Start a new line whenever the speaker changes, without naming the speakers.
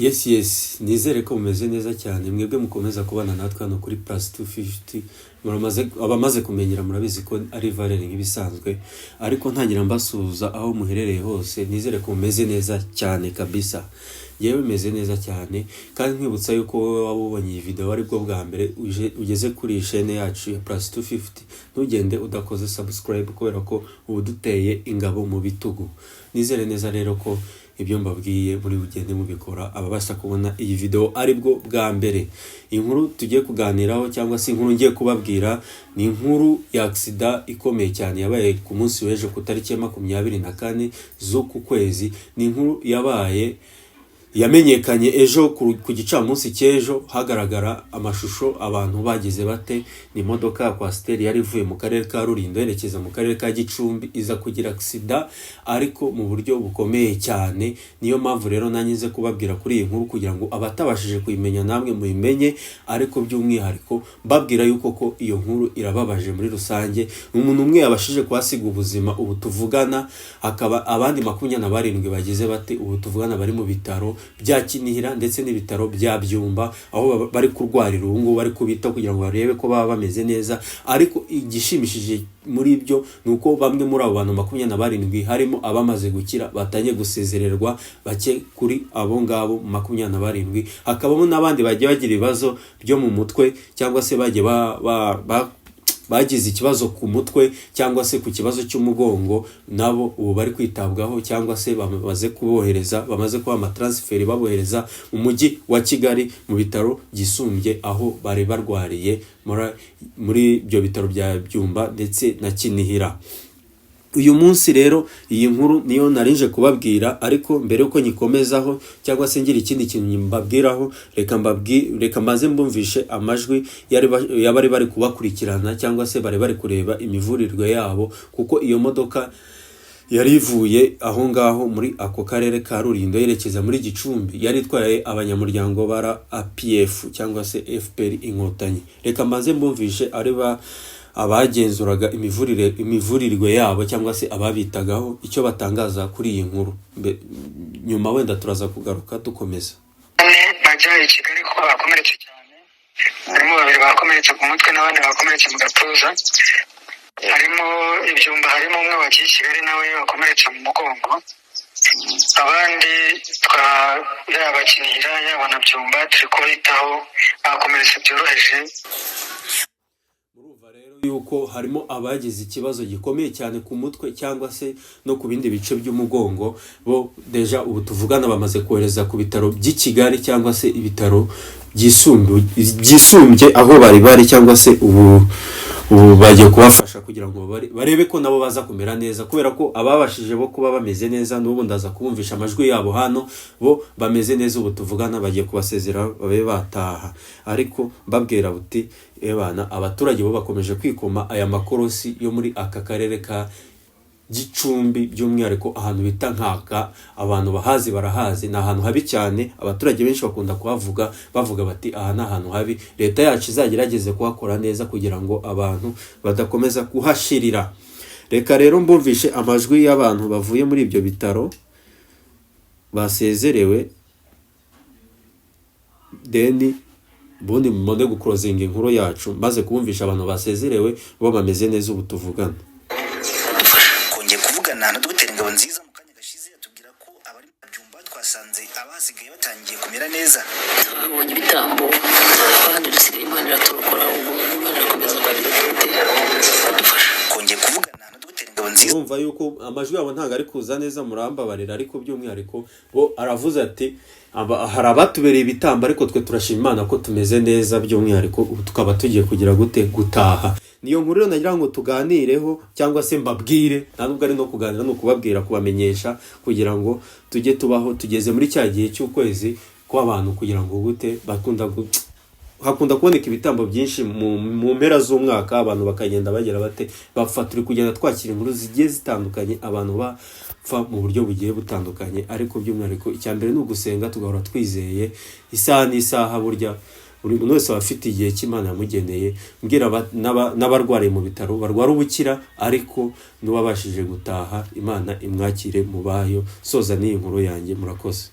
Yes, nizere ko mumeze neza cyane mwebwe mukomeza kubana natwe hano kuri Plus 250. Abamaze kumenyera murabizi ko ari Valere nk'ibisanzwe, ariko ntangira mbasuhuza aho muherereye hose. Nizere ko mumeze neza cyane kabisa. Yewe meze neza cyane, kandi nkwibutsa yuko wabonye iyi video ari bwo bwa mbere ugeze kuri chaîne yacu ya Plus 250, ntugende udakoze subscribe kubera ko ubu duteye ingabo mu bitugu. Nizere neza rero ko ibyo mbabwiye muri bugende mubikora ababasha kubona iyi video ari bwo bwa mbere. Inkuru tugiye kuganiraho cyangwa se inkuru ngiye kubabwira ni inkuru ya accident ikomeye cyane yabaye ku munsi w'ejo ku tariki 24 z'uku kwezi. Ni inkuru yabaye yamenyekanye ejo ku gicamunsi cy'ejo, hagaragara amashusho abantu bagize bate. Ni imodoka ya Coaster yari ivuye mu karere ka Rulindo yerekeza mu karere ka Gicumbi, iza kugira accident ariko mu buryo bukomeye cyane. Niyo mpamvu rero nanyize kubabwira kuri iyi nkuru kugira ngo abatabashije kuyimenya namwe muyimenye, ariko by'umwihariko mbabwira yuko ko iyo nkuru irababaje muri rusange. Umuntu umwe yabashije kwasiga ubuzima ubu tuvugana, akaba abandi 27 bagize bate ubu tuvugana bari mu bitaro bya Kinihira ndetse n'ibitaro bya Byumba, aho bari kurwarira ubu ngubu bari kubita kugira ngo barebe ko baba bameze neza. Ariko igishimishije muri byo nuko bamwe muri abo bantu 27 harimo abamaze gukira batanye gusezererwa, bake kuri abo ngabo 27. Hakabamo n'abandi bagiye bagira ibibazo byo mu mutwe cyangwa se bagiye bagize ikibazo ku mutwe cyangwa se ku kibazo cy'umugongo, nabo ubu bari kwitabwaho cyangwa se bamaze kuba amatransfer babohereza mu mujyi wa Kigali mu bitaro gisumbye aho bari barwariye muri ibyo bitaro bya Byumba ndetse na Kinihira. Uyu munsi rero iyi nkuru niyo narinje kubabwira, ariko mbere uko nyikomezaho cyangwa se ngira ikindi kintu mbabwiraho, reka maze mbumvishe amajwi yabari bari kubakurikirana cyangwa se bari kureba imivurirwe yabo, kuko iyo modoka yari ivuye aho ngaho muri ako karere ka Rulindo yerekeza muri Gicumbi, yari itwaye abanyamuryango bara APF cyangwa se FPR Inkotanyi. Reka maze mbumvishe abagenzuraga imivurirwe yabo cyangwa se ababitagaho icyo batangaza kuri iyi nkuru. Nyuma wenda turaza kugaruka dukomeza.
Bajya i Kigali ko bakomeretse cyane, harimo 2 bakomeretse ku mutwe n'abandi bakomeretse mu gatuza, harimo Ibyumba, harimo umwe wagiye i Kigali nawe bakomeretse mu mugongo, abandi yaba Kinihira yaba na Byumba turi kubitaho bakomeretse byoroheje.
Yuko harimo abagize ikibazo gikomeye cyane ku mutwe cyangwa se no ku bindi bice by'umugongo, bo deja ubu tuvugana bamaze kohereza ku bitaro by'i Kigali cyangwa se ibitaro byisumbye aho bari cyangwa se ubu bagiye kubafasha kugira ngo barebe ko nabo baza kumera neza, kubera ko ababashije bo kuba bameze neza n'ubu ndaza kubumvisha amajwi yabo hano, bo bameze neza ubu tuvugana bagiye kubasezera babe bataha. Ariko babwira buti ebana abaturage bo bakomeje kwikoma aya makorosi yo muri aka karere ka Gicumbi, by'umwihariko ahantu bita Nkaka. Abantu bahazi barahazi, ni ahantu habi cyane. Abaturage benshi bakunda kuhavuga bavuga bati aha ni ahantu habi, leta yacu izagerageze kuhakora neza kugira ngo abantu badakomeza kuhashirira. Reka rero mbumvishe amajwi y'abantu bavuye muri ibyo bitaro basezerewe, deni bundi mumonde guclosinga inkuru yacu maze kubumvisha abantu basezerewe bo bameze neza ubu tuvugana.
Na Dr. Ngabonziza mu kanya gashize yatubwira ko abari mu Byumba twasanze abasigaye batangiye kumera neza.
Abonye ibitambo abandi dusigaye Imana iraturokora, Imana irakomeza badufasha.
Kongeye kuvugana na Dr. Ngabonziza,
urumva yuko amajwi yabo ntago ari kuza neza, murambabarira, ariko by'umwihariko bo aravuze ati hari abatubereye ibitambo ariko twe turashima Imana ko tumeze neza, by'umwihariko ubu tukaba tugiye kugira gutaha. Niyo nkuru rero nagira ngo tuganireho cyangwa se mbabwire, ntabwo ari no kuganira no kubabwira, kubamenyesha kugira ngo tujye tubaho tugeze muri cya gihe cy'ukwezi ko abantu kugira ngo hakunda kuboneka ibitambo byinshi mu mpera z'umwaka, abantu bakagenda bagera bate bapfa. Turi kugenda twakira inkuru zigiye zitandukanye, abantu bapfa mu buryo bugiye butandukanye, ariko by'umwihariko icyambere ni ugusenga tugahora twizeye isaha n'isaha. Burya buri muntu wese afite igihe cy'Imana yamugeneye. Mbwira n'abarwariye mu bitaro barwara ubukira, ariko n'uwabashije gutaha Imana imwakire mu bayo. Soza n'iyi nkuru yanjye, murakoze.